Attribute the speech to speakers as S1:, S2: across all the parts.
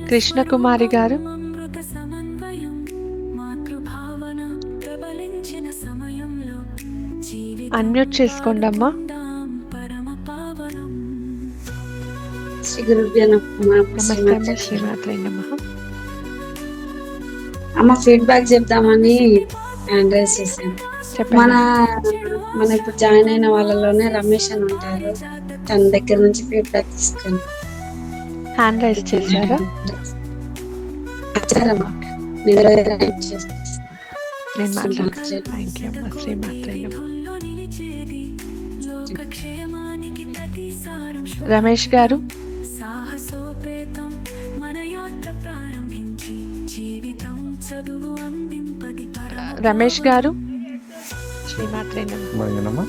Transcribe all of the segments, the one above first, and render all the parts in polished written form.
S1: కృష్ణకుమారి గారు అన్మ్యూట్ చేసుకోండి అమ్మా.
S2: శ్రీ గురుభ్యో నమః.
S1: నమస్తే అమ్మ. శ్రీమాత్రే నమః.
S2: అమ్మ ఫీడ్బ్యాక్ చెప్దామని హ్యాండ్ రైజ్ చేశాను. మన
S1: చెప్పండి.
S2: మన ఇప్పుడు జాయిన్ అయిన వాళ్ళలోనే రమేష్ అని ఉంటారు. తన దగ్గర నుంచి ఫీడ్బ్యాక్ తీసుకుని
S1: హ్యాండ్ రైజ్ చేశారా?
S2: వచ్చారమ్మా.
S1: నేను మాట్లాడతాను. థ్యాంక్ యూ అమ్మ. శ్రీమాత్రే నమః. రమేష్ గారు రమేష్ గారు శ్రీమాత్రే నమః.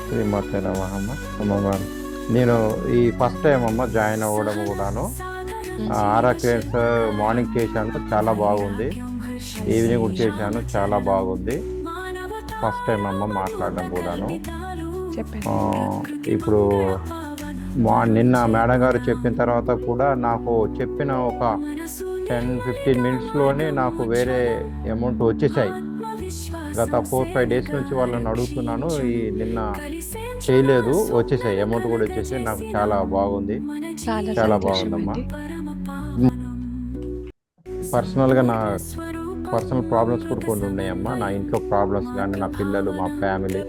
S3: శ్రీమాత్రే నమః అమ్మ. నేను ఈ ఫస్ట్ టైం అమ్మ జాయిన్ అవ్వడం కూడాను. ఆర్ఆర్కేన్స్ మార్నింగ్ చేశాను, చాలా బాగుంది. ఈవినింగ్ కూడా చేశాను, చాలా బాగుంది. ఫస్ట్ టైం అమ్మ మాట్లాడడం కూడాను. ఇప్పుడు నిన్న మేడం గారు చెప్పిన తర్వాత కూడా నాకు చెప్పిన ఒక 10-15 మినిట్స్లోనే నాకు వేరే అమౌంట్ వచ్చేసాయి. గత 4-5 డేస్ నుంచి వాళ్ళని అడుగుతున్నాను, ఈ నిన్న చేయలేదు, వచ్చేసాయి, అమౌంట్ కూడా వచ్చేసాయి. నాకు చాలా బాగుంది, చాలా బాగుందమ్మా. పర్సనల్గా నా పర్సనల్ ప్రాబ్లమ్స్ కూడా కొన్ని ఉన్నాయమ్మా. నా ఇంట్లో ప్రాబ్లమ్స్ కానీ, నా పిల్లలు, మా ఫ్యామిలీ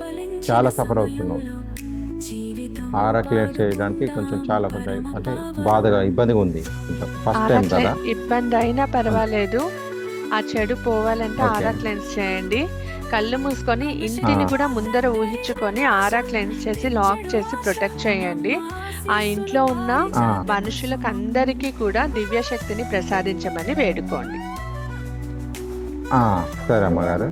S3: చాలా సఫర్ అవుతున్నాం. క్లియర్ చేయడానికి కొంచెం అంటే బాధగా, ఇబ్బందిగా ఉంది. ఫస్ట్ టైం కదా.
S1: ఇబ్బంది అయినా పర్వాలేదు, ఆ చెడు పోవాలంటే ఆరా క్లెన్స్ చేయండి. కళ్ళు మూసుకొని ఇంటిని కూడా ముందర ఊహించుకొని ఆరా క్లెన్స్ చేసి లాక్ చేసి ప్రొటెక్ట్ చేయండి. ఆ ఇంట్లో ఉన్న మనుషులకు అందరికీ కూడా దివ్య శక్తిని ప్రసాదించమని వేడుకోండి.
S3: సరే అమ్మగారు.